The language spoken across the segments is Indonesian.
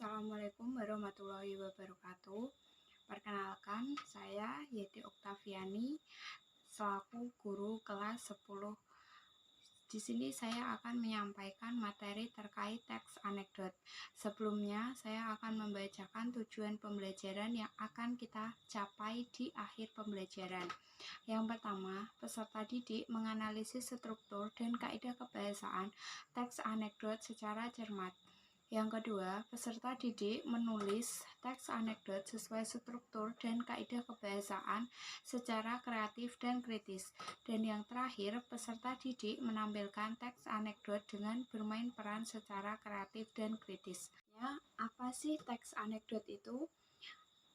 Assalamualaikum warahmatullahi wabarakatuh. Perkenalkan, saya Yeti Oktaviani selaku guru kelas 10. Di sini saya akan menyampaikan materi terkait teks anekdot. Sebelumnya, saya akan membacakan tujuan pembelajaran yang akan kita capai di akhir pembelajaran. Yang pertama, peserta didik menganalisis struktur dan kaidah kebahasaan teks anekdot secara cermat. Yang kedua, peserta didik menulis teks anekdot sesuai struktur dan kaidah kebahasaan secara kreatif dan kritis. Dan yang terakhir, peserta didik menampilkan teks anekdot dengan bermain peran secara kreatif dan kritis. Ya, apa sih teks anekdot itu?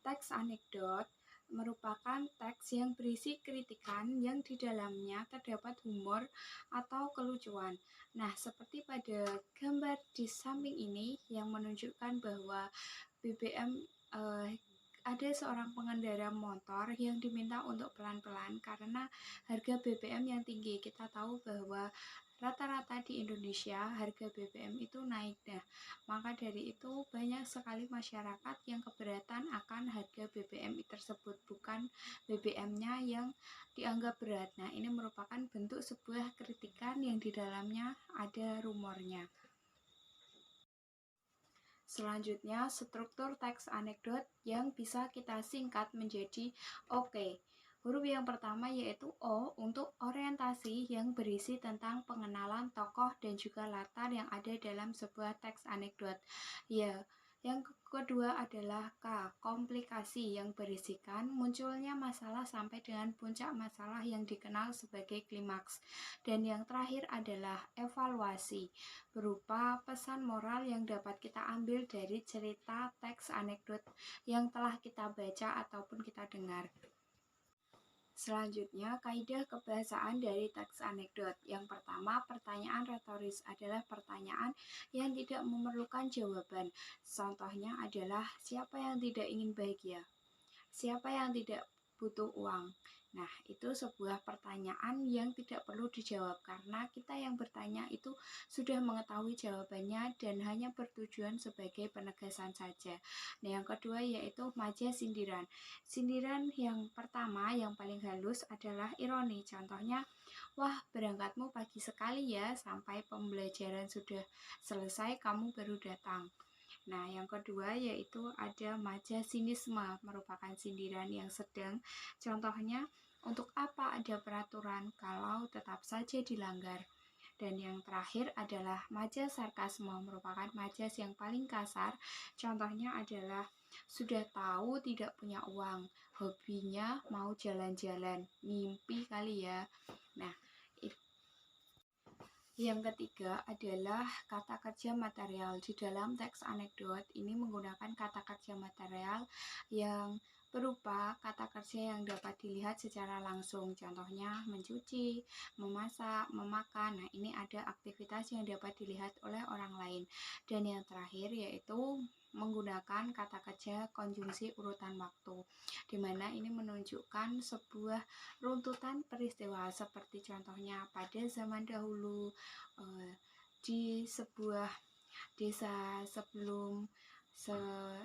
Teks anekdot merupakan teks yang berisi kritikan yang di dalamnya terdapat humor atau kelucuan. Nah, seperti pada gambar di samping ini yang menunjukkan bahwa BBM ada seorang pengendara motor yang diminta untuk pelan-pelan karena harga BBM yang tinggi. Kita tahu bahwa rata-rata di Indonesia harga BBM itu naik. Nah, maka dari itu banyak sekali masyarakat yang keberatan akan harga BBM tersebut, bukan BBM-nya yang dianggap berat. Nah, ini merupakan bentuk sebuah kritikan yang di dalamnya ada rumornya. Selanjutnya, struktur teks anekdot yang bisa kita singkat menjadi oke. Huruf yang pertama yaitu O untuk orientasi yang berisi tentang pengenalan tokoh dan juga latar yang ada dalam sebuah teks anekdot. Ya, yang kedua adalah K, komplikasi yang berisikan munculnya masalah sampai dengan puncak masalah yang dikenal sebagai klimaks. Dan yang terakhir adalah evaluasi, berupa pesan moral yang dapat kita ambil dari cerita teks anekdot yang telah kita baca ataupun kita dengar. Selanjutnya, kaidah kebahasaan dari teks anekdot. Yang pertama, pertanyaan retoris adalah pertanyaan yang tidak memerlukan jawaban. Contohnya adalah, siapa yang tidak ingin bahagia? Siapa yang tidak butuh uang? Nah, itu sebuah pertanyaan yang tidak perlu dijawab karena kita yang bertanya itu sudah mengetahui jawabannya dan hanya bertujuan sebagai penegasan saja. Nah, yang kedua yaitu majas sindiran. Sindiran yang pertama yang paling halus adalah ironi. Contohnya, wah, berangkatmu pagi sekali ya, sampai pembelajaran sudah selesai kamu baru datang. Nah, yang kedua yaitu ada majas sinisme, merupakan sindiran yang sedang. Contohnya, untuk apa ada peraturan kalau tetap saja dilanggar? Dan yang terakhir adalah majas sarkasme, merupakan majas yang paling kasar. Contohnya adalah, sudah tahu tidak punya uang, hobinya mau jalan-jalan, mimpi kali ya. Nah, yang ketiga adalah kata kerja material. Di dalam teks anekdot ini menggunakan kata kerja material yang berupa kata kerja yang dapat dilihat secara langsung. Contohnya mencuci, memasak, memakan. Nah, ini ada aktivitas yang dapat dilihat oleh orang lain. Dan yang terakhir yaitu menggunakan kata kerja konjungsi urutan waktu, di mana ini menunjukkan sebuah runtutan peristiwa seperti contohnya pada zaman dahulu di sebuah desa sebelum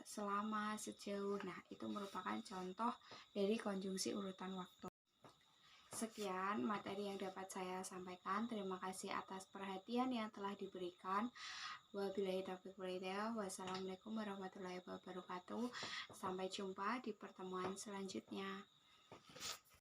selama sejauh. Nah, itu merupakan contoh dari konjungsi urutan waktu. Sekian materi yang dapat saya sampaikan. Terima kasih atas perhatian yang telah diberikan. Wabillahi taufiq wal hidayah. Wassalamualaikum warahmatullahi wabarakatuh. Sampai jumpa di pertemuan selanjutnya.